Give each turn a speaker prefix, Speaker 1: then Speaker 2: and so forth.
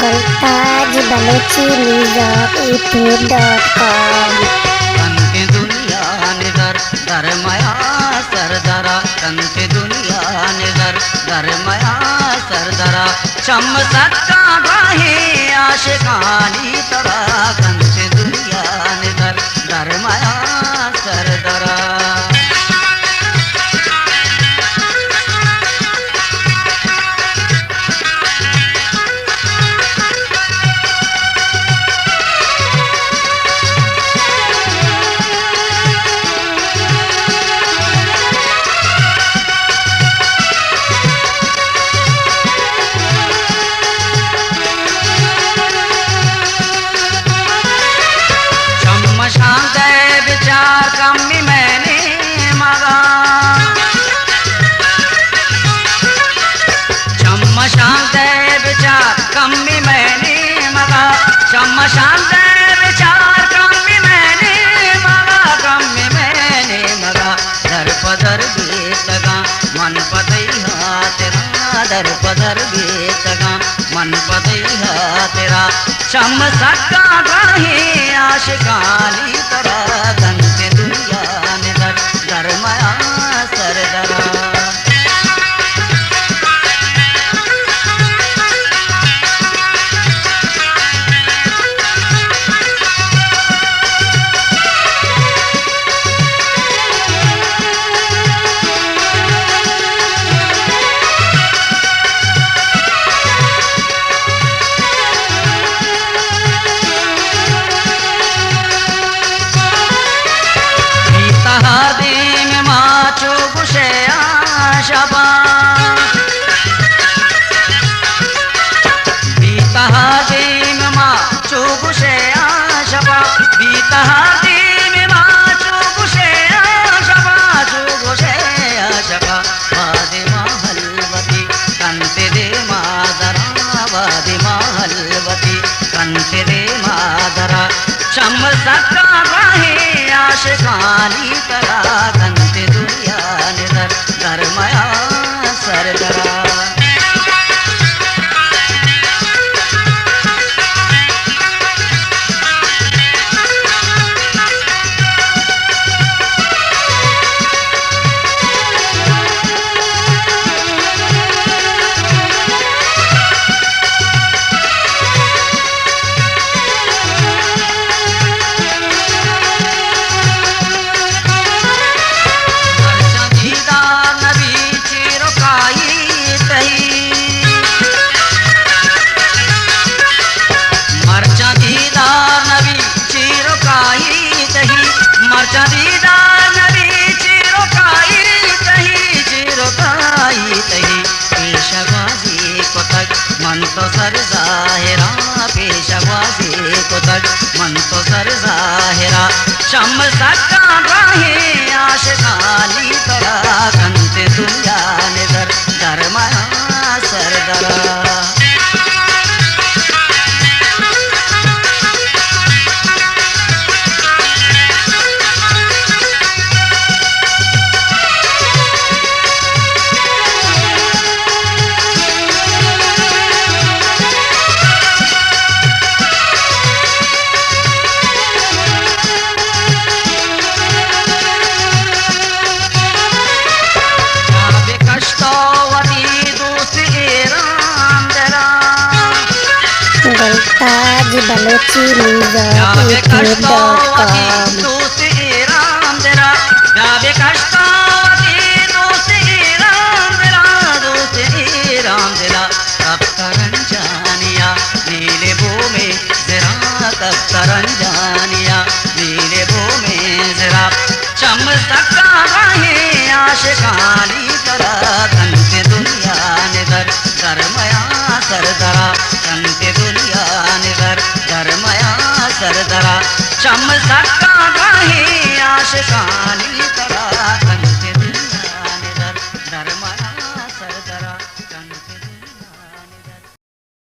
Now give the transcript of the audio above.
Speaker 1: मुमताज बलोची न्यूज़.यूट्यूब.com
Speaker 2: कंते दुनिया निदर धर्मया सरदरा कंते दुनिया निदर धर्मया सरदरा चम सत्ता गाहे आशिकानी तरा कंते दुनिया निदर धर्मया सरदरा कम्मी मैंने मगा चम्मा शांत विचार कम्मी मैंने मगा चम्मा शांत विचार कम्मी मैंने मगा दर पदर बेतगा मन पदई तेरा दर पदर बेतगा मन पदई तेरा चम सक्का गाहे आशिकानी तरा कंते दुनिया निदर धर्मया सरदरा दिन माचो गुशया शबा बीता दिन माचो गुशया शबा बीता दिन माचो गुशया शबा चो गुशया शबा वादे महलवती कंते दे मादरा वादे महलवती कंते दे मादरा चम सक्का गाहे आशिकानी तरा कंते दुनिया निदर धर्मया सरदरा मर्चा दीदार नबी चिरोकाई तही पेशवाजी को तक मन तो सर जाहिरा पेशवाजी को तक मन तो सर जाहिरा शम सक्का गाहे आशिकानी तरा कंते दुनिया निदर धर्मया सरदरा
Speaker 1: मुमताज बलोची न्यूज़.यूट्यूब.com
Speaker 2: नीले बो में जरा तब तरंजानिया नीले बो में जरा चम सक्का गाहे आशिकानी तरा कंते दुनिया निदर धर्मया सरदरा कंते दुनिया निदर धर्मया सरदरा चम सक्का गाहे आशिकानी तरा